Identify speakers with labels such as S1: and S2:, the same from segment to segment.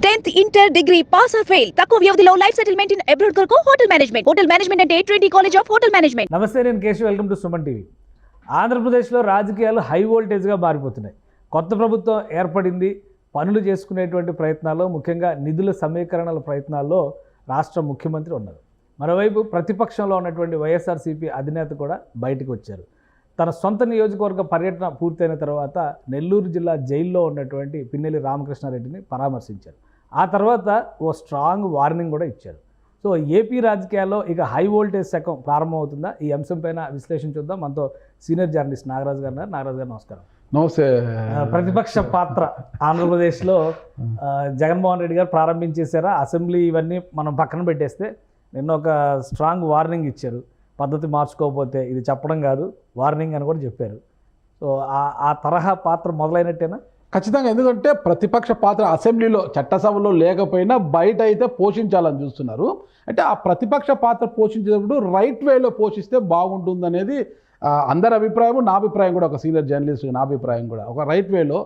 S1: 10th inter degree pass or fail తక్కువ వ్యవధిలో life settlement in abroad కొరకు hotel management అంటే A20 college of hotel management.
S2: నమస్తే, నేను Keshav. Welcome to Suman TV. ఆంధ్రప్రదేశ్లో రాజకీయాలు హై వోల్టేజ్గా మారిపోతున్నాయి. కొత్త ప్రభుత్వం ఏర్పడింది. పనులు చేసుకునేటువంటి ప్రయత్నాల్లో, ముఖ్యంగా నిధుల సమీకరణల ప్రయత్నాల్లో రాష్ట్ర ముఖ్యమంత్రి ఉన్నారు. మరోవైపు ప్రతిపక్షంలో ఉన్నటువంటి వైఎస్ఆర్సీపీ అధినేత కూడా బయటకు వచ్చారు. తన సొంత నియోజకవర్గ పర్యటన పూర్తయిన తర్వాత నెల్లూరు జిల్లా జైల్లో ఉన్నటువంటి పిన్నెల్లి రామకృష్ణారెడ్డిని పరామర్శించారు. ఆ తర్వాత ఓ స్ట్రాంగ్ వార్నింగ్ కూడా ఇచ్చారు. సో ఏపీ రాజకీయాల్లో ఇక హై వోల్టేజ్ శకం ప్రారంభమవుతుందా? ఈ అంశంపైన విశ్లేషణ చూద్దాం. మనతో సీనియర్ జర్నలిస్ట్ నాగరాజు గారు. నాగరాజు గారు, నమస్కారం.
S3: నమస్తే.
S2: ప్రతిపక్ష పాత్ర ఆంధ్రప్రదేశ్లో జగన్మోహన్ రెడ్డి గారు ప్రారంభించేశారా? అసెంబ్లీ ఇవన్నీ మనం పక్కన పెట్టేస్తే నిన్న ఒక స్ట్రాంగ్ వార్నింగ్ ఇచ్చారు. పద్ధతి మార్చుకోకపోతే ఇది చెప్పడం కాదు, వార్నింగ్ అని కూడా చెప్పారు. సో ఆ తరహా పాత్ర మొదలైనట్టేనా?
S3: ఖచ్చితంగా. ఎందుకంటే ప్రతిపక్ష పాత్ర అసెంబ్లీలో, చట్టసభలో లేకపోయినా బయట అయితే పోషించాలని చూస్తున్నారు. అంటే ఆ ప్రతిపక్ష పాత్ర పోషించేటప్పుడు రైట్ వేలో పోషిస్తే బాగుంటుందనేది అందరి అభిప్రాయం, నా అభిప్రాయం కూడా. ఒక సీనియర్ జర్నలిస్ట్ నా అభిప్రాయం కూడా ఒక రైట్ వేలో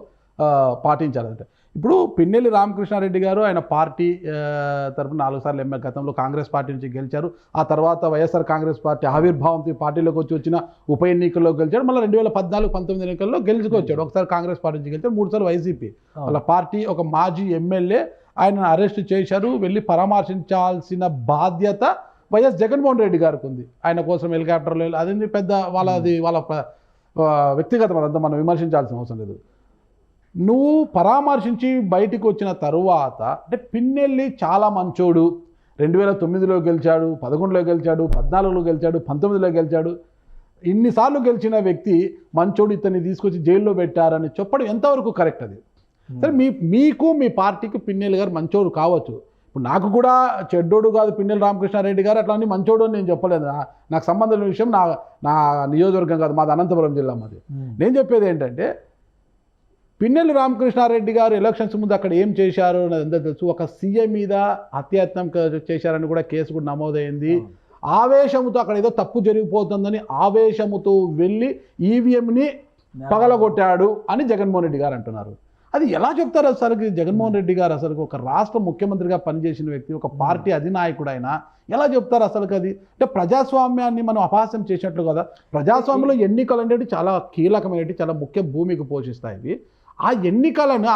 S3: పాటించాలంటే. ఇప్పుడు పిన్నెల్లి రామకృష్ణారెడ్డి గారు ఆయన పార్టీ తరఫున 4 సార్లు ఎమ్మెల్యే, గతంలో కాంగ్రెస్ పార్టీ నుంచి గెలిచారు. ఆ తర్వాత వైఎస్ఆర్ కాంగ్రెస్ పార్టీ ఆవిర్భావంతో పార్టీలోకి వచ్చిన ఉప ఎన్నికల్లో గెలిచాడు. మళ్ళీ 2014-19 ఎన్నికల్లో గెలుచుకొచ్చాడు. ఒకసారి కాంగ్రెస్ పార్టీ నుంచి గెలిచాడు, 3 సార్లు వైసీపీ. వాళ్ళ పార్టీ ఒక మాజీ ఎమ్మెల్యే ఆయన అరెస్ట్ చేశారు. వెళ్ళి పరామర్శించాల్సిన బాధ్యత వైఎస్ జగన్మోహన్ రెడ్డి గారికి ఉంది. ఆయన కోసం హెలికాప్టర్లో అది పెద్ద వాళ్ళ వ్యక్తిగతం, అదంతా మనం విమర్శించాల్సిన అవసరం లేదు. నువ్వు పరామర్శించి బయటికి వచ్చిన తరువాత అంటే పిన్నెల్లి చాలా మంచోడు, 2009లో గెలిచాడు, 11లో గెలిచాడు, 14లో గెలిచాడు, 19లో గెలిచాడు. ఇన్నిసార్లు గెలిచిన వ్యక్తి మంచోడు, ఇతన్ని తీసుకొచ్చి జైల్లో పెట్టారని చెప్పడం ఎంతవరకు కరెక్ట్? అది సరే, మీకు మీ పార్టీకి పిన్నెల్లి గారు మంచోడు కావచ్చు. ఇప్పుడు నాకు కూడా చెడ్డోడు కాదు పిన్నెల్లి రామకృష్ణారెడ్డి గారు, అట్లా మంచోడు అని నేను చెప్పలేదు. నాకు సంబంధించిన విషయం నా నియోజకవర్గం కాదు, మాది అనంతపురం జిల్లా మాది. నేను చెప్పేది ఏంటంటే, పిన్నెల్లి రామకృష్ణారెడ్డి గారు ఎలక్షన్స్ ముందు అక్కడ ఏం చేశారు అనేది అందరూ తెలుసు. ఒక సీఎం మీద హత్యాయత్నం చేశారని కూడా కేసు కూడా నమోదైంది. ఆవేశముతో అక్కడ ఏదో తప్పు జరిగిపోతుందని ఆవేశముతో వెళ్ళి ఈవీఎంని పగలగొట్టాడు అని జగన్మోహన్ రెడ్డి గారు అంటున్నారు. అది ఎలా చెప్తారు అసలు? జగన్మోహన్ రెడ్డి గారు అసలు ఒక రాష్ట్ర ముఖ్యమంత్రిగా పనిచేసిన వ్యక్తి, ఒక పార్టీ అధినాయకుడు, ఆయన ఎలా చెప్తారు అసలు? అది అంటే ప్రజాస్వామ్యాన్ని మనం అపహాస్యం చేసినట్లు కదా. ప్రజాస్వామ్యంలో ఎన్నికలు అనేవి చాలా కీలకమైనవి, చాలా ముఖ్య భూమికి పోషిస్తాయి. ఆ ఎన్నికలను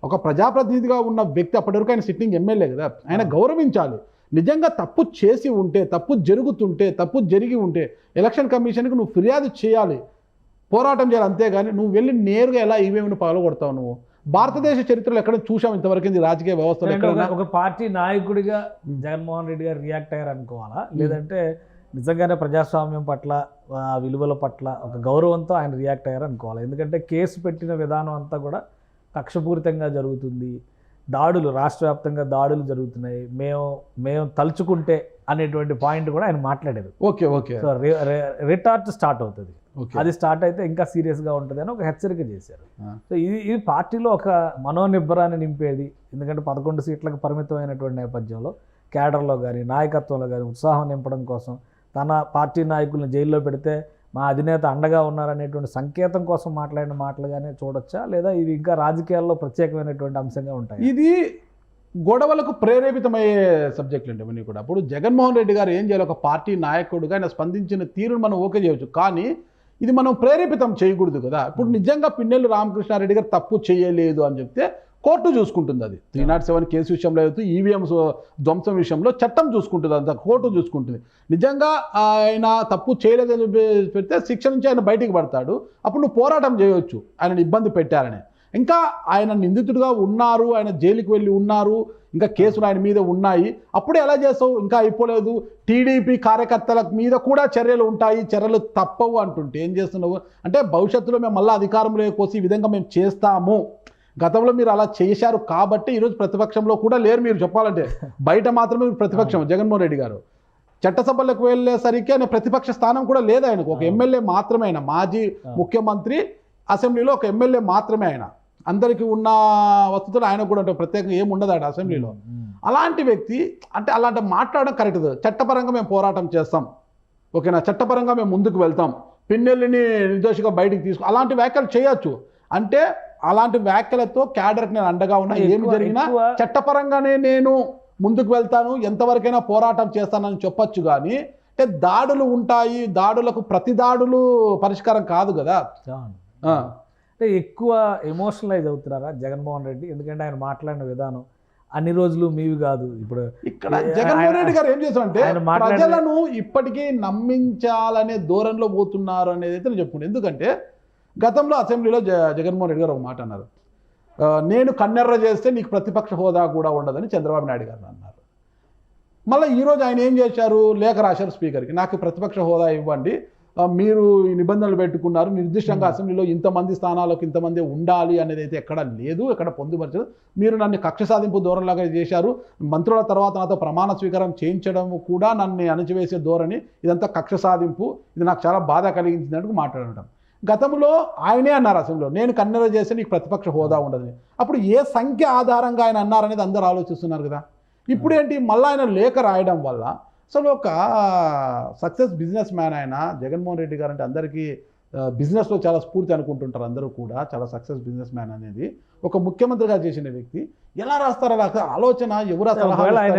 S3: ఒక ప్రజాప్రతినిధిగా ఉన్న వ్యక్తి, అప్పటివరకు ఆయన సిట్టింగ్ ఎమ్మెల్యే కదా, ఆయన గౌరవించాలి. నిజంగా తప్పు చేసి ఉంటే, తప్పు జరుగుతుంటే, తప్పు జరిగి ఉంటే ఎలక్షన్ కమిషన్కి నువ్వు ఫిర్యాదు చేయాలి, పోరాటం చేయాలి. అంతేగాని నువ్వు వెళ్ళి నేరుగా ఎలా ఈవీఎంను పగలగొడతావు? నువ్వు భారతదేశ చరిత్రలో ఎక్కడ చూసాం ఇంతవరకు రాజకీయ వ్యవస్థలో?
S2: ఒక పార్టీ నాయకుడిగా జగన్మోహన్ రెడ్డి గారు రియాక్ట్ అయ్యారు అనుకోవాలా, లేదంటే నిజంగానే ప్రజాస్వామ్యం పట్ల, విలువల పట్ల ఒక గౌరవంతో ఆయన రియాక్ట్ అయ్యారు అనుకోవాలి? ఎందుకంటే కేసు పెట్టిన విధానం అంతా కూడా కక్షపూరితంగా జరుగుతుంది. దాడులు, రాష్ట్ర వ్యాప్తంగా దాడులు జరుగుతున్నాయి, మేము తలుచుకుంటే అనేటువంటి పాయింట్ కూడా ఆయన మాట్లాడారు.
S3: ఓకే.
S2: సో రిటార్ట్ స్టార్ట్ అవుతుంది. అది స్టార్ట్ అయితే ఇంకా సీరియస్గా ఉంటుంది అని ఒక హెచ్చరిక చేశారు. సో ఇది పార్టీలో ఒక మనోనిబ్బరాన్ని నింపేది. ఎందుకంటే 11 సీట్లకు పరిమితమైనటువంటి నేపథ్యంలో క్యాడర్లో కానీ, నాయకత్వంలో కానీ ఉత్సాహం నింపడం కోసం తన పార్టీ నాయకులను జైల్లో పెడితే మా అధినేత అండగా ఉన్నారనేటువంటి సంకేతం కోసం మాట్లాడిన మాటలుగానే చూడొచ్చా, లేదా ఇది ఇంకా రాజకీయాల్లో ప్రత్యేకమైనటువంటి అంశంగా ఉంటాయి?
S3: ఇది గొడవలకు ప్రేరేపితమయ్యే సబ్జెక్టులు అండి ఇవన్నీ కూడా. అప్పుడు జగన్మోహన్ రెడ్డి గారు ఏం చేయాలి? ఒక పార్టీ నాయకుడుగా ఆయన స్పందించిన తీరును మనం ఓకే చేయవచ్చు, కానీ ఇది మనం ప్రేరేపితం చేయకూడదు కదా. ఇప్పుడు నిజంగా పిన్నెల్లి రామకృష్ణారెడ్డి గారు తప్పు చేయలేదు అని చెప్తే కోర్టు చూసుకుంటుంది. అది 307 కేసు విషయంలో అయితే, ఈవీఎంస్ ధ్వంసం విషయంలో చట్టం చూసుకుంటుంది, అంత కోర్టు చూసుకుంటుంది. నిజంగా ఆయన తప్పు చేయలేదని పెడితే శిక్ష నుంచి ఆయన బయటికి పడతాడు. అప్పుడు నువ్వు పోరాటం చేయవచ్చు ఆయనను ఇబ్బంది పెట్టారని. ఇంకా ఆయన నిందితుడిగా ఉన్నారు, ఆయన జైలుకి వెళ్ళి ఉన్నారు, ఇంకా కేసులు ఆయన మీద ఉన్నాయి. అప్పుడే ఎలా చేస్తావు? ఇంకా అయిపోలేదు. టీడీపీ కార్యకర్తల మీద కూడా చర్యలు ఉంటాయి, చర్యలు తప్పవు అంటుంటే ఏం చేస్తున్నావు? అంటే భవిష్యత్తులో మేము మళ్ళీ అధికారంలోకి వచ్చి ఈ విధంగా మేము చేస్తాము, గతంలో మీరు అలా చేశారు కాబట్టి ఈరోజు ప్రతిపక్షంలో కూడా లేరు. మీరు చెప్పాలంటే బయట మాత్రమే ప్రతిపక్షం. జగన్మోహన్ రెడ్డి గారు చట్టసభలకు వెళ్ళేసరికి ఆయన ప్రతిపక్ష స్థానం కూడా లేదు ఆయనకు. ఒక ఎమ్మెల్యే మాత్రమే ఆయన, మాజీ ముఖ్యమంత్రి, అసెంబ్లీలో ఒక ఎమ్మెల్యే మాత్రమే ఆయన. అందరికీ ఉన్న వసతులు ఆయనకు కూడా ఉంటాయి, ప్రత్యేకంగా ఏమి ఉండదు ఆయన అసెంబ్లీలో. అలాంటి వ్యక్తి అంటే అలాంటి మాట్లాడడం కరెక్ట్. చట్టపరంగా మేము పోరాటం చేస్తాం, ఓకేనా, చట్టపరంగా మేము ముందుకు వెళ్తాం, పిన్నెల్లిని నిర్దోషిగా బయటికి అలాంటి వ్యాఖ్యలు చేయొచ్చు. అంటే అలాంటి వ్యాఖ్యలతో క్యాడర్కి నేను అండగా ఉన్నా, ఏమి జరిగినా చట్టపరంగానే నేను ముందుకు వెళ్తాను, ఎంతవరకైనా పోరాటం చేస్తానని చెప్పొచ్చు. కానీ అంటే దాడులు ఉంటాయి, దాడులకు ప్రతి దాడులు పరిష్కారం కాదు కదా.
S2: అంటే ఎక్కువ ఎమోషనలైజ్ అవుతున్నారా జగన్మోహన్ రెడ్డి? ఎందుకంటే ఆయన మాట్లాడిన విధానం అన్ని రోజులు మీవి కాదు. ఇప్పుడు
S3: ఇక్కడ జగన్మోహన్ రెడ్డి గారు ఏం చేశారంటే ప్రజలను ఇప్పటికీ నమ్మించాలనే ధోరణిలో పోతున్నారు అనేది అయితే నేను చెప్పుకుంటాను. ఎందుకంటే గతంలో అసెంబ్లీలో జగన్మోహన్ రెడ్డి గారు ఒక మాట అన్నారు, నేను కన్నెర్ర చేస్తే నీకు ప్రతిపక్ష హోదా కూడా ఉండదని చంద్రబాబు నాయుడు గారు అన్నారు. మళ్ళీ ఈరోజు ఆయన ఏం చేశారు, లేఖ రాశారు స్పీకర్కి, నాకు ప్రతిపక్ష హోదా ఇవ్వండి, మీరు ఈ నిబంధనలు పెట్టుకున్నారు, నిర్దిష్టంగా అసెంబ్లీలో ఇంతమంది స్థానాలకు ఇంతమంది ఉండాలి అనేది అయితే ఎక్కడ లేదు, ఎక్కడ పొందుపరచదు, మీరు నన్ను కక్ష సాధింపు ధోరణిలాగా చేశారు, మంత్రుల తర్వాత నాతో ప్రమాణ స్వీకారం చేయించడం కూడా నన్ను అణచివేసే ధోరణి, ఇదంతా కక్ష సాధింపు, ఇది నాకు చాలా బాధ కలిగించినట్టు మాట్లాడటం. గతంలో ఆయనే అన్నారు అసెంబ్లీలో, నేను కన్నెర చేస్తే నీకు ప్రతిపక్ష హోదా ఉండదని. అప్పుడు ఏ సంఖ్య ఆధారంగా ఆయన అన్నారనేది అందరూ ఆలోచిస్తున్నారు కదా. ఇప్పుడు ఏంటి, మళ్ళీ ఆయన లేఖ రాయడం వల్ల అసలు ఒక సక్సెస్ బిజినెస్ మ్యాన్ ఆయన జగన్మోహన్ రెడ్డి గారు అంటే అందరికీ బిజినెస్లో చాలా స్ఫూర్తి అనుకుంటుంటారు అందరూ కూడా, చాలా సక్సెస్ బిజినెస్ మ్యాన్ అనేది. ఒక ముఖ్యమంత్రిగా చేసిన వ్యక్తి ఎలా రాస్తారు అలా ఆలోచన, ఎవరు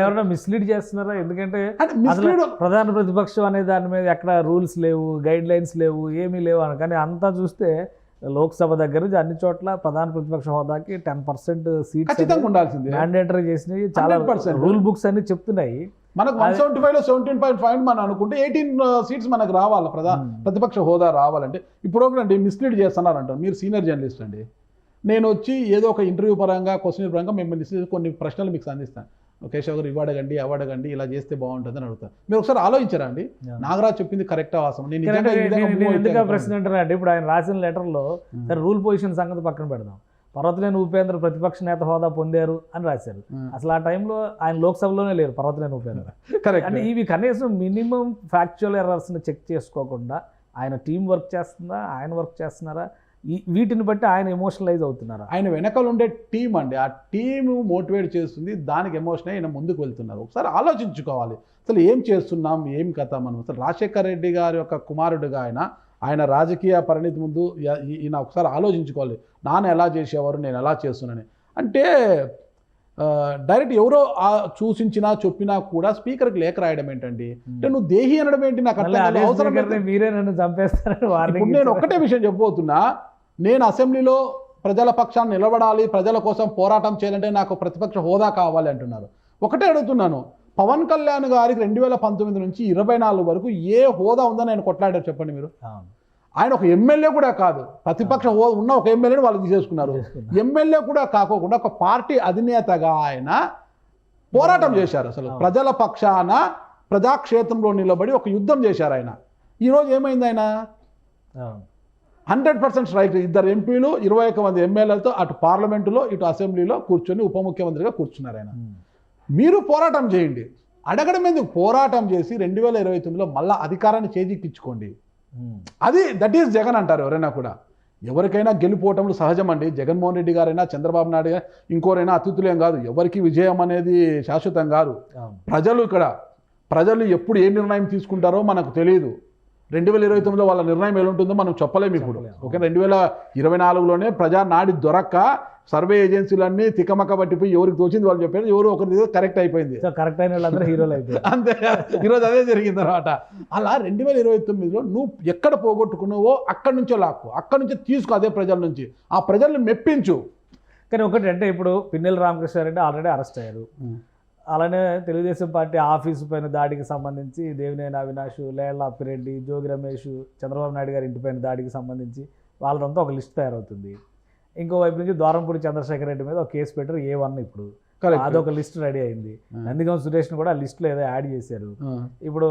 S2: ఎవరైనా మిస్లీడ్ చేస్తున్నారా? ఎందుకంటే ప్రధాన ప్రతిపక్షం అనే దాని మీద ఎక్కడ రూల్స్ లేవు, గైడ్ లైన్స్ లేవు, ఏమీ లేవు అని. కానీ అంతా చూస్తే లోక్సభ దగ్గర అన్ని చోట్ల ప్రధాన ప్రతిపక్ష హోదాకి 10% సీట్స్
S3: ఉండాల్సింది
S2: మ్యాండేటరీ చేసినవి చాలా రూల్ బుక్స్ అన్ని చెప్తున్నాయి.
S3: మనకు 175లో 17.5 మనం అనుకుంటే 18 సీట్స్ మనకు రావాలి, ప్రతిపక్ష హోదా రావాలంటే. ఇప్పుడు ఒకటి మిస్లీడ్ చేస్తున్నారంటారు, మీరు సీనియర్ జర్నలిస్ట్ అండి, నేను వచ్చి ఏదో ఒక ఇంటర్వ్యూ పరంగా క్వశ్చన్ పరంగా మిమ్మల్ని కొన్ని ప్రశ్నలు మీకు సంధిస్తాను, కేశవ్ గారు ఇవ్వడగండి అవడగండి ఇలా చేస్తే బాగుంటుందని అడుగుతాను. మీరు ఒకసారి ఆలోచించారా అండి, నాగరాజ్ చెప్పింది కరెక్టా వాస్తవం?
S2: నేను ప్రశ్న అంటారండి, ఇప్పుడు ఆయన రాసిన లెటర్లో సరే రూల్ పొజిషన్ సంగతి పక్కన పెడదాం, పర్వతనేని ఉపేంద్ర ప్రతిపక్ష నేత హోదా పొందారు అని రాశారు. అసలు ఆ టైంలో ఆయన లోక్సభలోనే లేరు పర్వతనేని ఉపేంద్ర. అంటే ఇవి కనీసం మినిమం ఫ్యాక్చువల్ ఎర్రర్స్ని చెక్ చేసుకోకుండా ఆయన టీం వర్క్ చేస్తుందా, ఆయన వర్క్ చేస్తున్నారా, వీటిని బట్టి ఆయన ఎమోషనలైజ్ అవుతున్నారు.
S3: ఆయన వెనకాల ఉండే టీం అండి, ఆ టీము మోటివేట్ చేస్తుంది, దానికి ఎమోషన్ ఆయన ముందుకు వెళ్తున్నారు. ఒకసారి ఆలోచించుకోవాలి అసలు ఏం చేస్తున్నాం, ఏం కథ. మనం అసలు రాజశేఖర్ రెడ్డి గారి యొక్క కుమారుడుగా ఆయన రాజకీయ పరిణితి ముందు ఈయన ఒకసారి ఆలోచించుకోవాలి, నాన్న ఎలా చేసేవారు, నేను ఎలా చేస్తున్నాను అంటే. డైరెక్ట్ ఎవరో సూచించినా చెప్పినా కూడా స్పీకర్కి లేఖ రాయడం ఏంటండి, అంటే నువ్వు దేహి అనడం ఏంటి, నాకు అవసరం.
S2: మీరే నన్ను చంపేస్తారని
S3: నేను ఒక్కటే విషయం చెప్పబోతున్నా, నేను అసెంబ్లీలో ప్రజల పక్షాన్ని నిలబడాలి, ప్రజల కోసం పోరాటం చేయాలంటే నాకు ప్రతిపక్ష హోదా కావాలి అంటున్నారు. ఒకటే అడుగుతున్నాను, పవన్ కళ్యాణ్ గారికి 2019 నుంచి 24 వరకు ఏ హోదా ఉందని ఆయన కొట్లాడారు చెప్పండి మీరు? ఆయన ఒక ఎమ్మెల్యే కూడా కాదు, ప్రతిపక్ష హోదా ఉన్న ఒక ఎమ్మెల్యేని వాళ్ళు తీసేసుకున్నారు. ఎమ్మెల్యే కూడా కాకోకుండా ఒక పార్టీ అధినేతగా ఆయన పోరాటం చేశారు. అసలు ప్రజల పక్షాన ప్రజాక్షేత్రంలో నిలబడి ఒక యుద్ధం చేశారు ఆయన. ఈరోజు ఏమైంది, ఆయన 100% స్ట్రైక్, 2 ఎంపీలు 21 మంది ఎమ్మెల్యేలతో అటు పార్లమెంటులో ఇటు అసెంబ్లీలో కూర్చొని ఉప ముఖ్యమంత్రిగా కూర్చున్నారు ఆయన. మీరు పోరాటం చేయండి, అడగడం ఎందుకు, పోరాటం చేసి 2029లో మళ్ళీ అధికారాన్ని చేజిక్కించుకోండి. అది దట్ ఈస్ జగన్ అంటారు ఎవరైనా కూడా. ఎవరికైనా గెలిపోవటంలో సహజం అండి. జగన్మోహన్ రెడ్డి గారైనా చంద్రబాబు నాయుడు గారు ఇంకోరైనా అతిథులేం కాదు, ఎవరికి విజయం అనేది శాశ్వతం కాదు. ప్రజలు ఎప్పుడు ఏ నిర్ణయం తీసుకుంటారో మనకు తెలియదు. 2029లో వాళ్ళ నిర్ణయం ఎలా ఉంటుందో మనం చెప్పలేము ఇప్పుడు. ఓకే, 2024లోనే ప్రజా నాడి దొరక్క సర్వే ఏజెన్సీలన్నీ తికమక పట్టిపోయి ఎవరికి తోచింది వాళ్ళు చెప్పారు, ఎవరు ఒకరి కరెక్ట్ అయిపోయింది,
S2: కరెక్ట్ అయిన వాళ్ళందరూ హీరోలు అయిపోయింది.
S3: అంతే, ఈరోజు అదే జరిగింది అనమాట. అలా 2029లో నువ్వు ఎక్కడ పోగొట్టుకున్నావో అక్కడి నుంచో లాక్కు, అక్కడి నుంచి తీసుకో, అదే ప్రజల నుంచి ఆ ప్రజల్ని మెప్పించు.
S2: కానీ ఒకటి అంటే ఇప్పుడు పిన్నెల రామకృష్ణారెడ్డి ఆల్రెడీ అరెస్ట్ అయ్యారు. అలానే తెలుగుదేశం పార్టీ ఆఫీసు పైన దాడికి సంబంధించి దేవినేని అవినాష్, లేళ్ల అప్పిరెడ్డి, జోగి రమేష్, చంద్రబాబు నాయుడు గారి ఇంటిపైన దాడికి సంబంధించి వాళ్ళంతా ఒక లిస్ట్ తయారవుతుంది. ఇంకోవైపు నుంచి ద్వారంపూడి చంద్రశేఖర్ రెడ్డి మీద ఒక కేసు పెట్టారు, A1. ఇప్పుడు అదొక లిస్ట్ రెడీ అయింది. నందిగం సురేష్ని కూడా ఆ లిస్టులో ఏదో యాడ్ చేశారు. ఇప్పుడు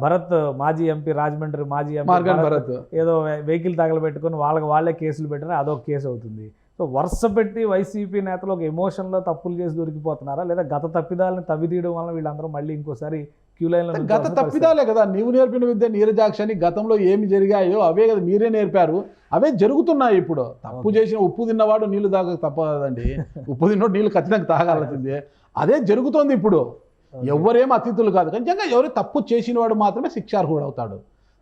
S2: భరత్ మాజీ ఎంపీ, రాజమండ్రి మాజీ ఎంపీ ఏదో వెహికల్ తగలబెట్టుకొని వాళ్ళే కేసులు పెట్టినా అదొక కేసు అవుతుంది. సో వరుస పెట్టి వైసీపీ నేతలు ఒక ఎమోషన్లో తప్పులు చేసి దొరికిపోతున్నారా, లేదా గత తప్పిదాలను తవ్విదీయడం వల్ల వీళ్ళందరూ మళ్ళీ ఇంకోసారి క్యూ లైన్లో?
S3: గత తప్పిదాలే కదా, నీవు నేర్పిన విద్య నీరజాక్షని, గతంలో ఏమి జరిగాయో అవే కదా మీరే నేర్పారు, అవే జరుగుతున్నాయి ఇప్పుడు. తప్పు చేసిన ఉప్పు తిన్నవాడు నీళ్లు తాగక తప్పదండి, ఉప్పు తిన్నవాడు నీళ్ళు ఖచ్చితంగా తాగాల్సిందే. అదే జరుగుతోంది ఇప్పుడు. ఎవరేం అతిథులు కాదు, నిజంగా ఎవరు తప్పు చేసిన వాడు మాత్రమే శిక్షార్హుడు అవుతాడు.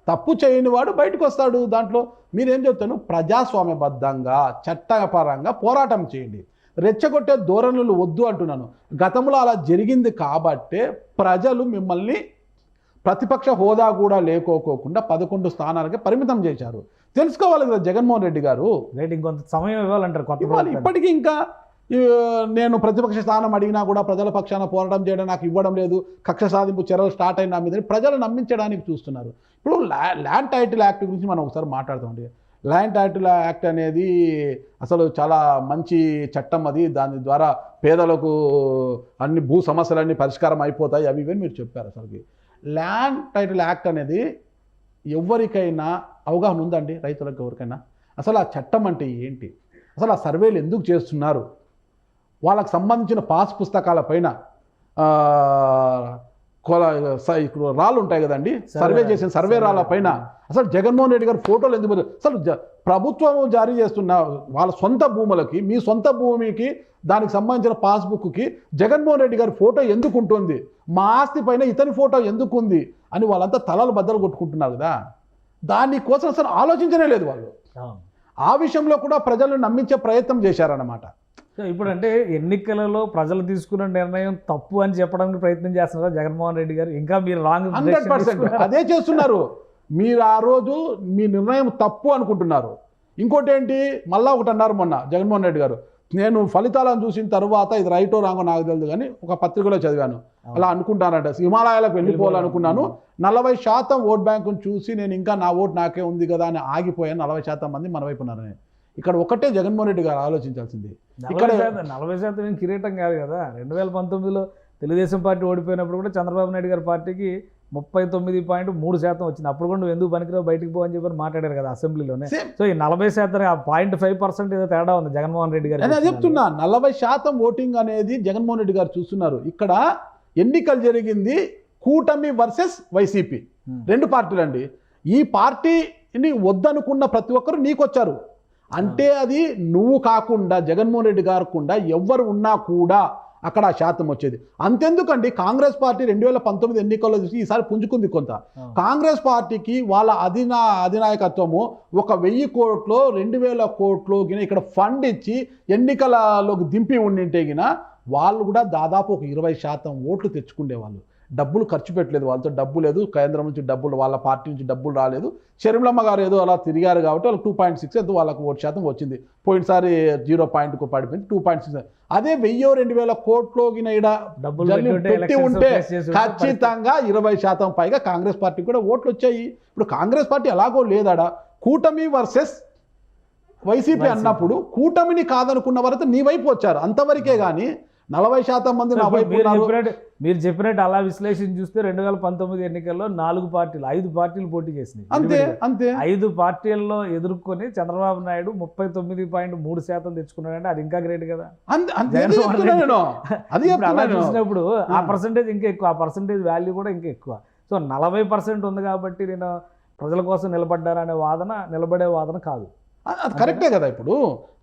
S3: తప్పు చేయని వాడు బయటకు వస్తాడు. దాంట్లో మీరేం చెప్తాను, ప్రజాస్వామ్యబద్ధంగా చట్టపరంగా పోరాటం చేయండి. రెచ్చగొట్టే ధోరణులు వద్దు అంటున్నాను. గతంలో అలా జరిగింది కాబట్టే ప్రజలు మిమ్మల్ని ప్రతిపక్ష హోదా కూడా లేకోకుండా 11 స్థానాలకి పరిమితం చేశారు. తెలుసుకోవాలి కదా జగన్మోహన్ రెడ్డి గారు.
S2: ఇంకొంత సమయం ఇవ్వాలంటారు కొత్త
S3: ఇవ్వాలి. ఇప్పటికీ ఇంకా నేను ప్రతిపక్ష స్థానం అడిగినా కూడా ప్రజల పక్షాన పోరాటం చేయడం నాకు ఇవ్వడం లేదు, కక్ష సాధింపు చర్యలు స్టార్ట్ అయిన మీద ప్రజలు నమ్మించడానికి చూస్తున్నారు. ఇప్పుడు ల్యాండ్ టైటిల్ యాక్ట్ గురించి మనం ఒకసారి మాట్లాడుతామండి. ల్యాండ్ టైటిల్ యాక్ట్ అనేది అసలు చాలా మంచి చట్టం. అది దాని ద్వారా పేదలకు అన్ని భూ సమస్యలన్నీ పరిష్కారం అయిపోతాయి అవి ఇవన్నీ మీరు చెప్పారు. అసలుకి ల్యాండ్ టైటిల్ యాక్ట్ అనేది ఎవరికైనా అవగాహన ఉందండి? రైతులకు ఎవరికైనా అసలు ఆ చట్టం అంటే ఏంటి, అసలు ఆ సర్వేలు ఎందుకు చేస్తున్నారు, వాళ్ళకు సంబంధించిన పాస్ పుస్తకాల పైన రాళ్ళు ఉంటాయి కదండి, సర్వే చేసిన సర్వే రాళ్ళ పైన అసలు జగన్మోహన్ రెడ్డి గారు ఫోటోలు ఎందుకు, అసలు ప్రభుత్వం జారీ చేస్తున్న వాళ్ళ సొంత భూములకి, మీ సొంత భూమికి దానికి సంబంధించిన పాస్బుక్కి జగన్మోహన్ రెడ్డి గారి ఫోటో ఎందుకు ఉంటుంది, మా ఆస్తి పైన ఇతని ఫోటో ఎందుకు ఉంది అని వాళ్ళంతా తలలు బద్దలు కొట్టుకుంటున్నారు కదా. దానికోసం అసలు ఆలోచించనే లేదు వాళ్ళు. ఆ విషయంలో కూడా ప్రజలను నమ్మించే ప్రయత్నం చేశారన్నమాట.
S2: ఇప్పుడు అంటే ఎన్నికలలో ప్రజలు తీసుకున్న నిర్ణయం తప్పు అని చెప్పడానికి ప్రయత్నం చేస్తున్నారు జగన్మోహన్ రెడ్డి గారు. ఇంకా మీరు రాంగ్
S3: 100% అదే చేస్తున్నారు. మీరు ఆ రోజు మీ నిర్ణయం తప్పు అనుకుంటున్నారు. ఇంకోటి ఏంటి, మళ్ళా ఒకటి అన్నారు మొన్న జగన్మోహన్ రెడ్డి గారు, నేను ఫలితాలను చూసిన తర్వాత ఇది రైటో రాంగో నాకు తెలియదు కానీ ఒక పత్రికలో చదివాను, అలా అనుకుంటానంట, హిమాలయాలకు వెళ్ళిపోవాలనుకున్నాను, 40% ఓట్ బ్యాంకును చూసి నేను ఇంకా నా ఓటు నాకే ఉంది కదా అని ఆగిపోయాను, 40% మంది మన వైపు ఉన్నారని. ఇక్కడ ఒకటే జగన్మోహన్ రెడ్డి గారు ఆలోచించాల్సింది.
S2: ఇక్కడ 40% ఏం కిరీటం కాదు కదా. 2019లో తెలుగుదేశం పార్టీ ఓడిపోయినప్పుడు కూడా చంద్రబాబు నాయుడు గారి పార్టీకి 39.3% వచ్చింది. అప్పుడు కూడా నువ్వు ఎందుకు పనికిరావు బయటికి పో అని చెప్పి మాట్లాడారు కదా అసెంబ్లీలోనే. సో ఈ 40% 0.5% ఏదో తేడా ఉంది జగన్మోహన్ రెడ్డి గారు.
S3: అదే చెప్తున్నా, 40% ఓటింగ్ అనేది జగన్మోహన్ రెడ్డి గారు చూస్తున్నారు. ఇక్కడ ఎన్నికలు జరిగింది కూటమి వర్సెస్ వైసీపీ, 2 పార్టీలు అండి. ఈ పార్టీని వద్దనుకున్న ప్రతి ఒక్కరు నీకొచ్చారు అంటే అది నువ్వు కాకుండా జగన్మోహన్ రెడ్డి కాకుండా ఎవరు ఉన్నా కూడా అక్కడ ఆ శాతం వచ్చేది. అంతెందుకండి, కాంగ్రెస్ పార్టీ 2019 ఎన్నికల్లో చూసి ఈసారి పుంజుకుంది కొంత. కాంగ్రెస్ పార్టీకి వాళ్ళ అధినాయకత్వము 1000 కోట్లు 2000 కోట్లు ఇక్కడ ఫండ్ ఇచ్చి ఎన్నికలలోకి దింపి ఉండింటే గిన వాళ్ళు కూడా దాదాపు ఒక 20% ఓట్లు తెచ్చుకునేవాళ్ళు. డబ్బులు ఖర్చు పెట్టలేదు, వాళ్ళతో డబ్బు లేదు, కేంద్రం నుంచి డబ్బులు, వాళ్ళ పార్టీ నుంచి డబ్బులు రాలేదు. షర్మిలమ్మ గారు ఏదో అలా తిరిగారు కాబట్టి వాళ్ళకి 2.6 ఎంతో వాళ్ళకు ఓటు శాతం వచ్చింది. పోయినసారి 0.కు పడిపోయింది 2.6. అదే 1000-2000 కోట్లు పెట్టి ఉంటే ఖచ్చితంగా 20% పైగా కాంగ్రెస్ పార్టీకి కూడా ఓట్లు వచ్చాయి. ఇప్పుడు కాంగ్రెస్ పార్టీ ఎలాగో లేదాడా, కూటమి వర్సెస్ వైసీపీ అన్నప్పుడు కూటమిని కాదనుకున్న వరకు నీ వైపు వచ్చారు అంతవరకే. కానీ 40% మంది నా వైపు
S2: మీరు చెప్పినట్టు అలా విశ్లేషణ చూస్తే 2019 ఎన్నికల్లో 5 పార్టీలు పోటీ చేసినాయి.
S3: అంతే
S2: 5 పార్టీల్లో ఎదుర్కొని చంద్రబాబు నాయుడు 39.3% తెచ్చుకున్నాడంటే అది ఇంకా గ్రేట్ కదా. అలా చూసినప్పుడు ఆ పర్సంటేజ్ ఇంకా ఎక్కువ, ఆ పర్సంటేజ్ వాల్యూ కూడా ఇంకా ఎక్కువ. సో 40% ఉంది కాబట్టి నేను ప్రజల కోసం నిలబడ్డారనే వాదన నిలబడే వాదన కాదు.
S3: అది కరెక్టే కదా. ఇప్పుడు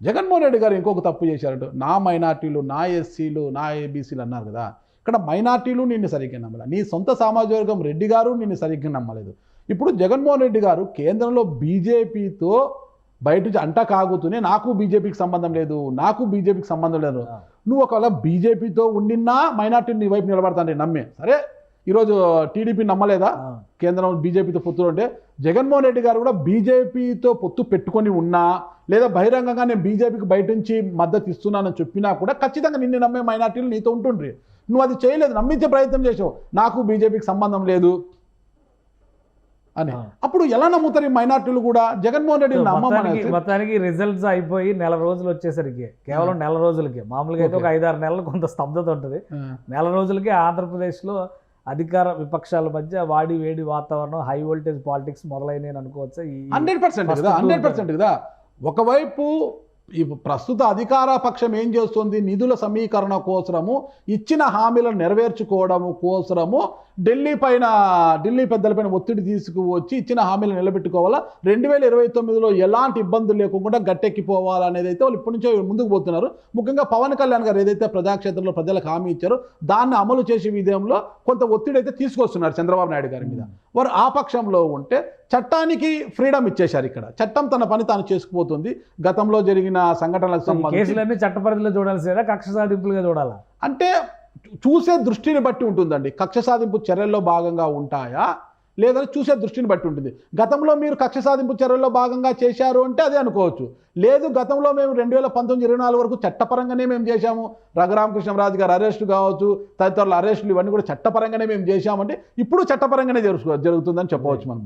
S3: జగన్మోహన్ రెడ్డి గారు ఇంకొక తప్పు చేశారంటే, నా మైనార్టీలు, నా ఎస్సీలు, నా ఏబీసీలు అన్నారు కదా. ఇక్కడ మైనార్టీలు నిన్ను సరిగ్గా నమ్మలేదు, నీ సొంత సామాజిక వర్గం రెడ్డి గారు నిన్ను సరిగ్గా నమ్మలేదు. ఇప్పుడు జగన్మోహన్ రెడ్డి గారు కేంద్రంలో బీజేపీతో బయట నుంచి అంట కాగుతూనే నాకు బీజేపీకి సంబంధం లేదు, నాకు బీజేపీకి సంబంధం లేదు. నువ్వు ఒకవేళ బీజేపీతో ఉండినా మైనార్టీని నీ వైపు నిలబడతాను నమ్మే. సరే, ఈరోజు టీడీపీ నమ్మలేదా కేంద్రం బీజేపీతో పొత్తు అంటే? జగన్మోహన్ రెడ్డి గారు కూడా బీజేపీతో పొత్తు పెట్టుకొని ఉన్నా లేదా బహిరంగంగా నేను బీజేపీకి బయట నుంచి మద్దతు ఇస్తున్నానని చెప్పినా కూడా ఖచ్చితంగా నిన్ను నమ్మే మైనార్టీలు నీతో ఉంటుండ్రి. నువ్వు అది చేయలేదు, నమ్మించే ప్రయత్నం చేసావు, నాకు బీజేపీకి సంబంధం లేదు అని. అప్పుడు ఎలా నమ్ముతారు ఈ మైనార్టీలు కూడా జగన్మోహన్ రెడ్డి నమ్మమని?
S2: మొత్తానికి రిజల్ట్స్ అయిపోయి 1 రోజులు వచ్చేసరికి, కేవలం 1 రోజులకి, మామూలుగా అయితే ఒక 5-6 నెలలు కొంత స్తబ్దత ఉంటుంది, 1 రోజులకి ఆంధ్రప్రదేశ్లో అధికార విపక్షాల మధ్య వాడి వేడి వాతావరణం, హై వోల్టేజ్ పాలిటిక్స్ మొదలైనవి అనుకోవచ్చు.
S3: 100% కదా. ఒకవైపు ఈ ప్రస్తుత అధికార పక్షం ఏం చేస్తుంది, నిధుల సమీకరణ కోసము, ఇచ్చిన హామీలను నెరవేర్చుకోవడము కోసము ఢిల్లీ పెద్దలపైన ఒత్తిడి తీసుకువచ్చి ఇచ్చిన హామీలను నిలబెట్టుకోవాలా, 2029లో ఎలాంటి ఇబ్బందులు లేకుండా గట్టెక్కిపోవాలనేది అయితే వాళ్ళు ఇప్పటి నుంచో ముందుకు పోతున్నారు. ముఖ్యంగా పవన్ కళ్యాణ్ గారు ఏదైతే ప్రజాక్షేత్రంలో ప్రజలకు హామీ ఇచ్చారో దాన్ని అమలు చేసే విధంలో కొంత ఒత్తిడి అయితే తీసుకొస్తున్నారు చంద్రబాబు నాయుడు గారి మీద. వారు ఆ పక్షంలో ఉంటే చట్టానికి ఫ్రీడమ్ ఇచ్చేశారు. ఇక్కడ చట్టం తన పని తాను చేసుకుపోతుంది. గతంలో జరిగిన సంఘటనలకు సంబంధించి
S2: కేసులన్నీ చట్టపరిధిలో చూడాల్సిందా, కక్ష సాధింపులుగా చూడాలా?
S3: అంటే చూసే దృష్టిని బట్టి ఉంటుందండి. కక్ష సాధింపు చర్యల్లో భాగంగా ఉంటాయా లేదని చూసే దృష్టిని బట్టి ఉంటుంది. గతంలో మీరు కక్ష సాధింపు చర్యల్లో భాగంగా చేశారు అంటే అదే అనుకోవచ్చు. లేదు గతంలో మేము 2019-24 వరకు చట్టపరంగానే మేము చేశాము, రఘురామకృష్ణరాజు గారు అరెస్టు కావచ్చు, తదితరుల అరెస్టులు ఇవన్నీ కూడా చట్టపరంగానే మేము చేశామంటే ఇప్పుడు చట్టపరంగానే జరుగుతుందని చెప్పవచ్చు మనం.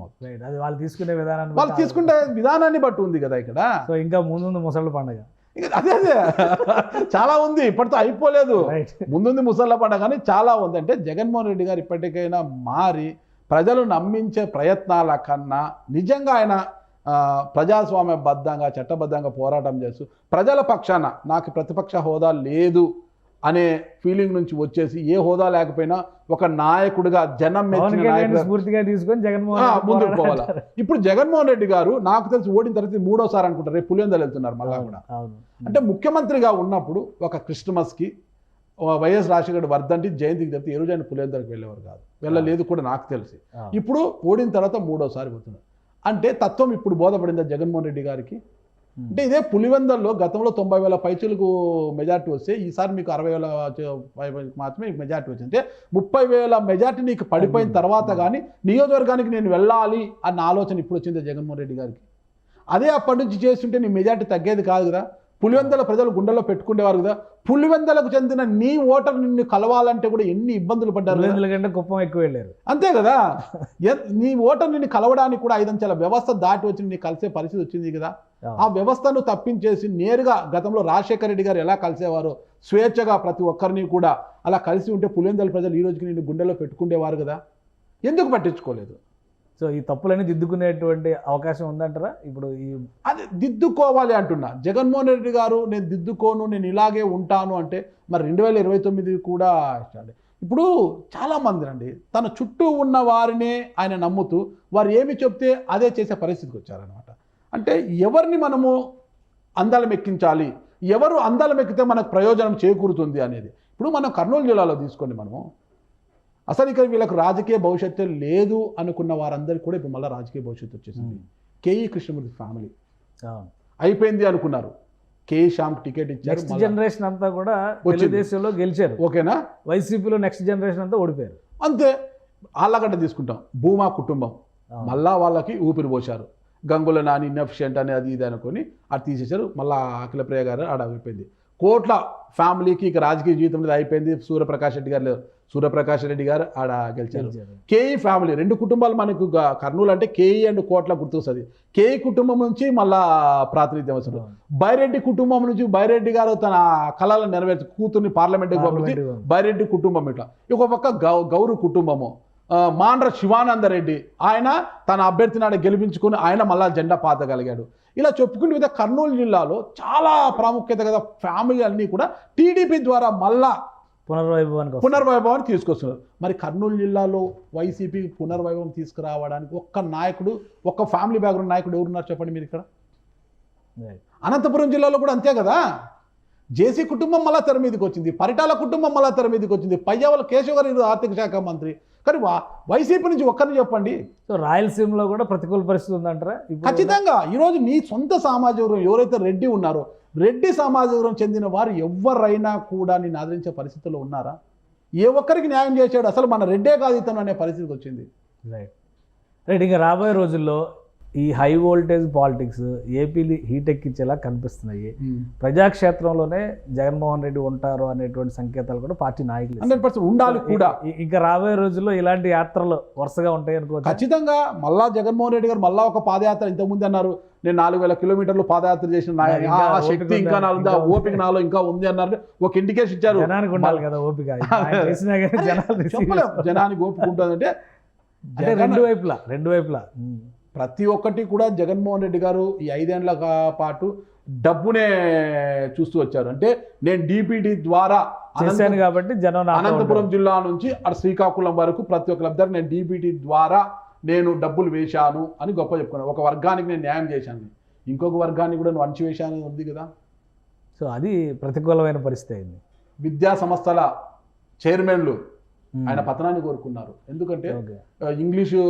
S2: అది వాళ్ళు తీసుకునే విధానాన్ని
S3: వాళ్ళు తీసుకునే విధానాన్ని బట్టి ఉంది కదా ఇక్కడ.
S2: సో ఇంకా ముందు ముసళ్ళ పండుగ
S3: అదే చాలా ఉంది, ఇప్పటితో అయిపోలేదు. ముందుంది ముసళ్ళ పండుగ కానీ చాలా ఉంది. అంటే జగన్మోహన్ రెడ్డి గారు ఇప్పటికైనా మారి ప్రజలు నమ్మించే ప్రయత్నాల కన్నా నిజంగా ఆయన ప్రజాస్వామ్యబద్ధంగా చట్టబద్ధంగా పోరాటం చేస్తూ ప్రజల పక్షాన నాకు ప్రతిపక్ష హోదా లేదు అనే ఫీలింగ్ నుంచి వచ్చేసి ఏ హోదా లేకపోయినా ఒక నాయకుడిగా జనం మెచ్చిన నాయకుడిగా
S2: స్ఫూర్తిగా తీసుకొని జగన్మోహన్
S3: ముందుకు పోవాలా. ఇప్పుడు జగన్మోహన్ రెడ్డి గారు నాకు తెలిసి ఓడిన తర్వాత 3వసారి అనుకుంటారు, రేపు పులివెందులు వెళ్తున్నారు మళ్ళా కూడా. అంటే ముఖ్యమంత్రిగా ఉన్నప్పుడు ఒక క్రిస్మస్కి వైఎస్ రాజశేఖర్ వర్ధంతి జయంతికి తప్పితే ఏ రోజు ఆయన పులివెందులకు వెళ్ళేవారు కాదు, వెళ్ళలేదు కూడా నాకు తెలిసి. ఇప్పుడు ఓడిన తర్వాత 3వసారి పోతున్నారు. అంటే తత్వం ఇప్పుడు బోధపడిందా జగన్మోహన్ రెడ్డి గారికి? అంటే ఇదే పులివెందుల్లో గతంలో 90,000 పైచులకు మెజార్టీ వస్తే ఈసారి మీకు 60,000 మాత్రమే మెజార్టీ వచ్చింది. అంటే 30,000 మెజార్టీ నీకు పడిపోయిన తర్వాత కానీ నియోజకవర్గానికి నేను వెళ్ళాలి అన్న ఆలోచన ఇప్పుడు వచ్చింది జగన్మోహన్ రెడ్డి గారికి. అదే అప్పటి నుంచి చేస్తుంటే నీ మెజార్టీ తగ్గేది కాదు కదా. పులివెందుల ప్రజలు గుండెల్లో పెట్టుకునేవారు కదా. పులివెందులకు చెందిన నీ ఓటర్ నిన్ను కలవాలంటే కూడా ఎన్ని ఇబ్బందులు పడ్డారు.
S2: కంటే కుప్పం ఎక్కువ వెళ్ళారు,
S3: అంతే కదా. నీ ఓటర్ నిన్ను కలవడానికి కూడా 5 అంచెల వ్యవస్థ దాటి వచ్చి నీ కలిసే పరిస్థితి వచ్చింది కదా. ఆ వ్యవస్థను తప్పించేసి నేరుగా గతంలో రాజశేఖర రెడ్డి గారు ఎలా కలిసేవారో స్వేచ్ఛగా ప్రతి ఒక్కరిని కూడా అలా కలిసి ఉంటే పులివెందుల ప్రజలు ఈ రోజుకి నిన్ను గుండెల్లో పెట్టుకునేవారు కదా. ఎందుకు పట్టించుకోలేదు?
S2: సో ఈ తప్పులన్నీ దిద్దుకునేటువంటి అవకాశం ఉందంటారా ఇప్పుడు?
S3: అది దిద్దుకోవాలి అంటున్నా. జగన్మోహన్ రెడ్డి గారు నేను దిద్దుకోను, నేను ఇలాగే ఉంటాను అంటే మరి 2029 కూడా ఇష్టండి. ఇప్పుడు చాలామంది అండి తన చుట్టూ ఉన్న వారినే ఆయన నమ్ముతూ వారు ఏమి చెప్తే అదే చేసే పరిస్థితికి వచ్చారనమాట. అంటే ఎవరిని మనము అందలం ఎక్కించాలి, ఎవరు అందలం ఎక్కితే మనకు ప్రయోజనం చేకూరుతుంది అనేది. ఇప్పుడు మనం కర్నూలు జిల్లాలో తీసుకోండి, మనము అసలు ఇక్కడ వీళ్ళకు రాజకీయ భవిష్యత్తు లేదు అనుకున్న వారందరికీ కూడా ఇప్పుడు మళ్ళీ రాజకీయ భవిష్యత్తు వచ్చేసింది. కేఈ కృష్ణమూర్తి ఫ్యామిలీ అయిపోయింది అనుకున్నారు, కేఈ శ్యామ్కి టికెట్ ఇచ్చారు.
S2: నెక్స్ట్ జనరేషన్ అంతా కూడా తెలుగుదేశంలో గెలిచారు,
S3: ఓకేనా.
S2: వైసీపీలో నెక్స్ట్ జనరేషన్ అంతా ఓడిపోయారు.
S3: అంతే. ఆళ్ళగడ్డ తీసుకుంటాం, భూమా కుటుంబం మళ్ళా వాళ్ళకి ఊపిరి పోశారు. గంగుల నాని ఇన్ఎఫిషియంట్ అని అది ఇది అనుకొని అది తీసేశారు. మళ్ళీ అఖిలప్రియ గారు ఆడ అయిపోయింది. కోట్ల ఫ్యామిలీకి ఇక రాజకీయ జీవితం మీద అయిపోయింది. సూర్యప్రకాష్ రెడ్డి గారు లేరు, సూర్యప్రకాష్ రెడ్డి గారు ఆడ గెలిచారు. కేఈ ఫ్యామిలీ 2 కుటుంబాలు మనకు కర్నూలు అంటే కేఈ అండ్ కోట్ల గుర్తొస్తుంది. కేఈ కుటుంబం నుంచి మళ్ళా ప్రాతినిధ్యం వస్తుంది. బైరెడ్డి కుటుంబం నుంచి బైరెడ్డి గారు తన కళలను నెరవేర్చి కూతుర్ని పార్లమెంట్కి పంపించి బైరెడ్డి కుటుంబం ఇట్లా. ఇంకో పక్క గౌరు కుటుంబము మాండ్ర శివానందరెడ్డి, ఆయన తన అభ్యర్థిని ఆడ గెలిపించుకుని ఆయన మళ్ళా జెండా పాతగలిగాడు. ఇలా చెప్పుకుంటే విధంగా కర్నూలు జిల్లాలో చాలా ప్రాముఖ్యత కదా ఫ్యామిలీ అన్నీ కూడా టీడీపీ ద్వారా మళ్ళా పునర్వైభవాన్ని తీసుకొస్తున్నారు. మరి కర్నూలు జిల్లాలో వైసీపీ పునర్వైభవం తీసుకురావడానికి ఒక్క నాయకుడు, ఒక్క ఫ్యామిలీ బ్యాక్గ్రౌండ్ నాయకుడు ఎవరున్నారు చెప్పండి మీరు ఇక్కడ? అనంతపురం జిల్లాలో కూడా అంతే కదా. జేసీ కుటుంబం మళ్ళా తెర మీదకి వచ్చింది, పరిటాల కుటుంబం మళ్ళా తెర మీదకి వచ్చింది, పయ్యావల కేశవ్ గారు ఆర్థిక శాఖ మంత్రి. కానీ వైసీపీ నుంచి ఒక్కరిని చెప్పండి.
S2: సో రాయలసీమలో కూడా ప్రతికూల పరిస్థితి ఉందంటారా?
S3: ఖచ్చితంగా. ఈరోజు నీ సొంత సామాజిక వర్గం ఎవరైతే రెడ్డి ఉన్నారో, రెడ్డి సామాజిక వర్గం చెందిన వారు ఎవరైనా కూడా నేను ఆదరించే పరిస్థితుల్లో ఉన్నారా? ఏ ఒక్కరికి న్యాయం చేశాడు? అసలు మన రెడ్డే కాదు ఇతను అనే పరిస్థితికి వచ్చింది.
S2: రైట్. ఇంకా రాబోయే రోజుల్లో ఈ హై వోల్టేజ్ పాలిటిక్స్ ఏపీని హీట్ ఎక్కించేలా కనిపిస్తున్నాయి. ప్రజాక్షేత్రంలోనే జగన్మోహన్ రెడ్డి ఉంటారు అనేటువంటి సంకేతాలు కూడా పార్టీ నాయకులు
S3: 100% ఉండాలి కూడా.
S2: ఇంకా రాబోయే రోజుల్లో ఇలాంటి యాత్రలు వరుసగా ఉంటాయి అనుకో.
S3: ఖచ్చితంగా. మళ్ళా జగన్మోహన్ రెడ్డి గారు మళ్ళా ఒక పాదయాత్ర, ఇంతకుముందు అన్నారు నేను 4,000 కిలోమీటర్లు పాదయాత్ర చేసిన శక్తి ఇంకా నాలుగు ఓపిక నాలో ఇంకా ఉంది అన్నారు. ఒక ఇండికేషన్ ఇచ్చారు.
S2: జనానికి ఉండాలి కదా ఓపిక.
S3: చెప్పలేం జనానికి ఓపిక ఉంటుందంటే
S2: రెండు వైపులా
S3: ప్రతి ఒక్కటి కూడా జగన్మోహన్ రెడ్డి గారు ఈ 5 ఏళ్ల పాటు డబ్బునే చూస్తూ వచ్చారు. అంటే నేను డీపీటీ ద్వారా
S2: చేశాను కాబట్టి
S3: అనంతపురం జిల్లా నుంచి అటు శ్రీకాకుళం వరకు ప్రతి ఒక్క లబ్ధానికి నేను డీపీటీ ద్వారా నేను డబ్బులు వేశాను అని గొప్ప చెప్పుకున్నాను. ఒక వర్గానికి నేను న్యాయం చేశాను, ఇంకొక వర్గాన్ని కూడా నువ్వు అణచివేశాను ఉంది కదా.
S2: సో అది ప్రతికూలమైన పరిస్థితి అయింది.
S3: విద్యా సంస్థల చైర్మన్లు ఆయన పతనాన్ని కోరుకున్నారు. ఎందుకంటే ఇంగ్లీషు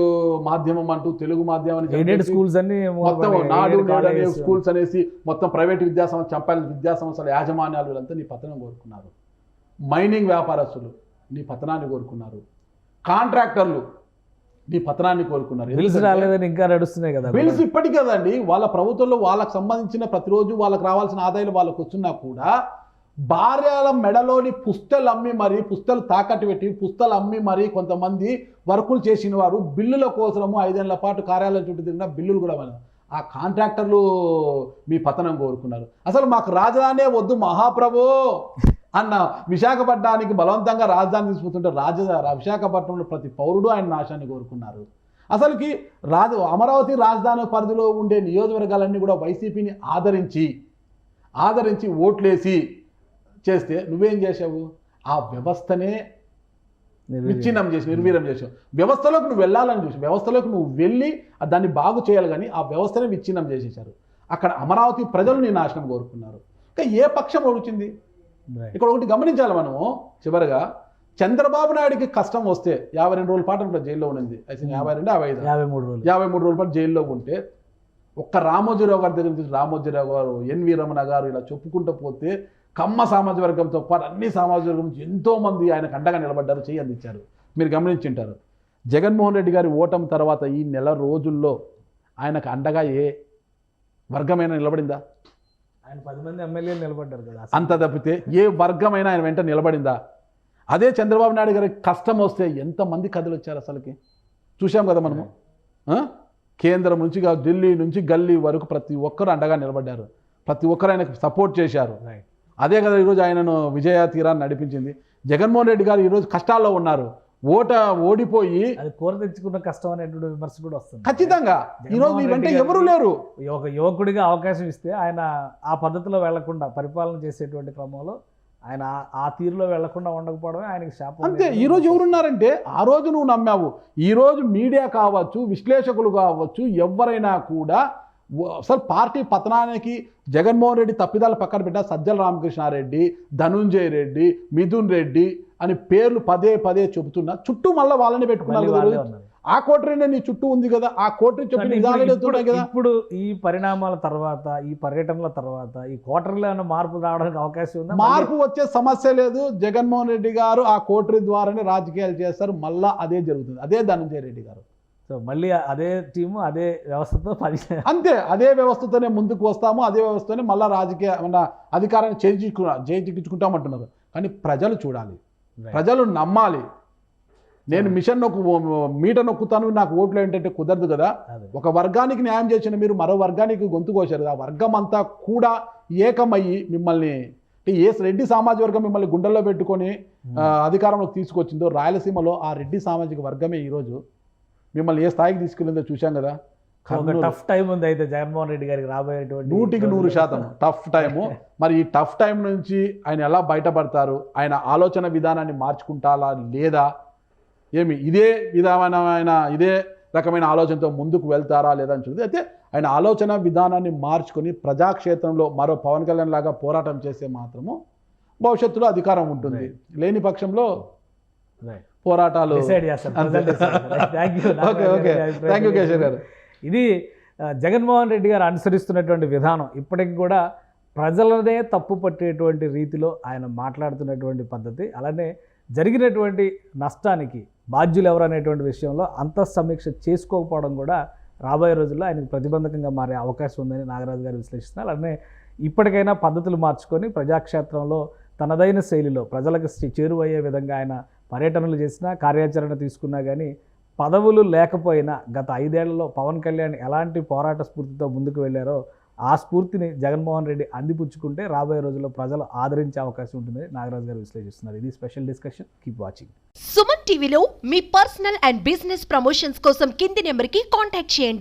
S3: మాధ్యమం అంటూ తెలుగు మాధ్యమం
S2: స్కూల్స్ అన్ని
S3: మొత్తం నాడు నేడు అనే స్కూల్స్ అనేసి మొత్తం ప్రైవేట్ చంపాలి విద్యాసంస్థల యాజమాన్యాలు వీళ్ళంతా నీ పతనం కోరుకున్నారు. మైనింగ్ వ్యాపారస్తులు నీ పతనాన్ని కోరుకున్నారు. కాంట్రాక్టర్లు నీ పతనాన్ని కోరుకున్నారు.
S2: బిల్స్ రాలేదని ఇంకా నడుస్తున్నాయి కదా
S3: బిల్స్ ఇప్పటికీ కదండి. వాళ్ళ ప్రభుత్వంలో వాళ్ళకు సంబంధించిన ప్రతిరోజు వాళ్ళకి రావాల్సిన ఆదాయాలు వాళ్ళకు వచ్చినా కూడా భార్యల మెడలోని పుస్తలు అమ్మి మరి పుస్తలు తాకట్టు పెట్టి పుస్తలు అమ్మి మరి కొంతమంది వర్కులు చేసిన వారు బిల్లుల కోసము 5 ఏళ్ల పాటు కార్యాలయం చుట్టూ తిరిగిన బిల్లులు కూడా ఆ కాంట్రాక్టర్లు మీ పతనం కోరుకున్నారు. అసలు మాకు రాజధానే వద్దు మహాప్రభు అన్న విశాఖపట్నానికి బలవంతంగా రాజధాని తీసుకుంటుంటే విశాఖపట్నంలో ప్రతి పౌరుడు ఆయన నాశాన్ని కోరుకున్నారు. అసలుకి అమరావతి రాజధాని పరిధిలో ఉండే నియోజకవర్గాలన్నీ కూడా వైసీపీని ఆదరించి ఓట్లేసి చేస్తే నువ్వేం చేసావు? ఆ వ్యవస్థనే నిర్వీర్యం చేసావు. వ్యవస్థలోకి నువ్వు వెళ్ళాలని చూసి వ్యవస్థలోకి నువ్వు వెళ్ళి దాన్ని బాగు చేయాలి, కానీ ఆ వ్యవస్థనే విచ్ఛిన్నం చేసేసారు. అక్కడ అమరావతి ప్రజలు నీ నాశనం కోరుకున్నారు. ఇంకా ఏ పక్షం ఓడిచింది? ఇక్కడ ఒకటి గమనించాలి మనము. చివరిగా చంద్రబాబు నాయుడికి కష్టం వస్తే 52 రోజుల పాటు జైల్లో ఉండింది. అయితే 53 రోజుల పాటు జైల్లో ఉంటే ఒక్క రామోజీరావు గారి దగ్గర నుంచి రామోజీరావు గారు, ఎన్వి రమణ గారు ఇలా చెప్పుకుంటూ పోతే కమ్మ సామాజిక వర్గంతో పాటు అన్ని సామాజిక వర్గం నుంచి ఎంతోమంది ఆయనకు అండగా నిలబడ్డారు, చేయి అందించారు. మీరు గమనించుంటారు. జగన్మోహన్ రెడ్డి గారి ఓటమి తర్వాత ఈ నెల రోజుల్లో ఆయనకు అండగా ఏ వర్గమైనా నిలబడిందా?
S2: ఆయన 10 మంది ఎమ్మెల్యేలు నిలబడ్డారు కదా.
S3: అంత తప్పితే ఏ వర్గమైనా ఆయన వెంట నిలబడిందా? అదే చంద్రబాబు నాయుడు గారికి కష్టం వస్తే ఎంతమంది కథలు వచ్చారు అసలుకి చూసాం కదా మనము. కేంద్రం నుంచి ఢిల్లీ నుంచి గల్లీ వరకు ప్రతి ఒక్కరు అండగా నిలబడ్డారు. ప్రతి ఒక్కరు ఆయనకు సపోర్ట్ చేశారు. అదే కదా ఈరోజు ఆయనను విజయ తీరాన్ని నడిపించింది. జగన్మోహన్ రెడ్డి గారు ఈరోజు కష్టాల్లో ఉన్నారు. ఓడిపోయి
S2: అది కోర తెచ్చుకున్న కష్టం అనేటువంటి విమర్శ కూడా వస్తుంది.
S3: ఖచ్చితంగా ఈరోజు మీ వెంట ఎవరు లేరు.
S2: ఒక యువకుడిగా అవకాశం ఇస్తే ఆయన ఆ పద్ధతిలో వెళ్లకుండా పరిపాలన చేసేటువంటి క్రమంలో ఆయన ఆ తీరులో వెళ్లకుండా ఉండకపోవడమే ఆయనకి శాపం.
S3: అంతే. ఈరోజు ఎవరున్నారంటే ఆ రోజు నువ్వు నమ్మావు. ఈరోజు మీడియా కావచ్చు, విశ్లేషకులు కావచ్చు, ఎవరైనా కూడా అసలు పార్టీ పతనానికి జగన్మోహన్ రెడ్డి తప్పిదాలు పక్కన పెట్టా సజ్జల రామకృష్ణారెడ్డి, ధనుంజయ రెడ్డి, మిథున్ రెడ్డి అని పేర్లు పదే చెబుతున్నా చుట్టూ మళ్ళీ వాళ్ళని పెట్టుకున్నారు. ఆ కోటరీనే నీ చుట్టూ ఉంది కదా. ఆ కోటరీ చెప్పిన
S2: ఇప్పుడు ఈ పరిణామాల తర్వాత, ఈ పర్యటనల తర్వాత ఈ కోటరీలో ఏమైనా మార్పు రావడానికి అవకాశం ఉందా?
S3: మార్పు వచ్చే సమస్య లేదు. జగన్మోహన్ రెడ్డి గారు ఆ కోటరీ ద్వారానే రాజకీయాలు చేస్తారు. మళ్ళా అదే జరుగుతుంది. అదే ధనంజయ రెడ్డి గారు.
S2: సో మళ్ళీ అదే టీము అదే వ్యవస్థతో
S3: అంతే. అదే వ్యవస్థతోనే ముందుకు వస్తాము. అదే వ్యవస్థతోనే మళ్ళీ రాజకీయ అధికారాన్ని చేయించుకుంటామంటున్నారు. కానీ ప్రజలు చూడాలి, ప్రజలు నమ్మాలి. నేను మీటర్ నొక్కుతాను, నాకు ఓట్లు ఏంటంటే కుదరదు కదా. ఒక వర్గానికి న్యాయం చేసిన మీరు మరో వర్గానికి గొంతు కోసారు. ఆ వర్గం అంతా కూడా ఏకమయ్యి మిమ్మల్ని రెడ్డి సామాజిక వర్గం మిమ్మల్ని గుండెల్లో పెట్టుకొని అధికారంలోకి తీసుకొచ్చిందో, రాయలసీమలో ఆ రెడ్డి సామాజిక వర్గమే ఈరోజు మిమ్మల్ని ఏ స్థాయికి తీసుకెళ్ళిందో చూశాం కదా.
S2: టఫ్ టైం ఉంది అయితే జగన్మోహన్ రెడ్డి గారికి రాబోయేటువంటి
S3: 100% టఫ్ టైము. మరి ఈ టఫ్ టైం నుంచి ఆయన ఎలా బయటపడతారు? ఆయన ఆలోచన విధానాన్ని మార్చుకుంటారా లేదా? ఇదే విధమైన ఇదే రకమైన ఆలోచనతో ముందుకు వెళ్తారా లేదా అని చూస్తే, అయితే ఆయన ఆలోచన విధానాన్ని మార్చుకొని ప్రజాక్షేత్రంలో మరో పవన్ కళ్యాణ్ లాగా పోరాటం చేస్తే మాత్రము భవిష్యత్తులో అధికారం ఉంటుంది. లేని పక్షంలో పోరాటాలు. థ్యాంక్ యూ కేశవ్ గారు.
S2: ఇది జగన్మోహన్ రెడ్డి గారు అనుసరిస్తున్నటువంటి విధానం. ఇప్పటికి కూడా ప్రజలనే తప్పు పట్టేటువంటి రీతిలో ఆయన మాట్లాడుతున్నటువంటి పద్ధతి, అలానే జరిగినటువంటి నష్టానికి బాధ్యులు ఎవరు అనేటువంటి విషయంలో అంతఃసమీక్ష చేసుకోకపోవడం కూడా రాబోయే రోజుల్లో ఆయనకు ప్రతిబంధకంగా మారే అవకాశం ఉందని నాగరాజు గారు విశ్లేషిస్తున్నారు. అలానే ఇప్పటికైనా పద్ధతులు మార్చుకొని ప్రజాక్షేత్రంలో తనదైన శైలిలో ప్రజలకు చేరువయ్యే విధంగా ఆయన పర్యటనలు చేసినా, కార్యాచరణ తీసుకున్నా కానీ పదవులు లేకపోయినా గత 5 ఏళ్లలో పవన్ కళ్యాణ్ ఎలాంటి పోరాట స్ఫూర్తితో ముందుకు వెళ్ళారో ఆ స్ఫూర్తిని జగన్మోహన్ రెడ్డి అందిపుచ్చుకుంటే రాబోయే రోజుల్లో ప్రజలు ఆదరించే అవకాశం ఉంటుందని నాగరాజు గారు విశ్లేషిస్తున్నారు. ఇది special discussion. Keep watching.
S4: Suman టీవీలో మీ పర్సనల్ అండ్ బిజినెస్ ప్రమోషన్స్ కోసం కింది నెంబర్కి కాంటాక్ట్ చేయండి.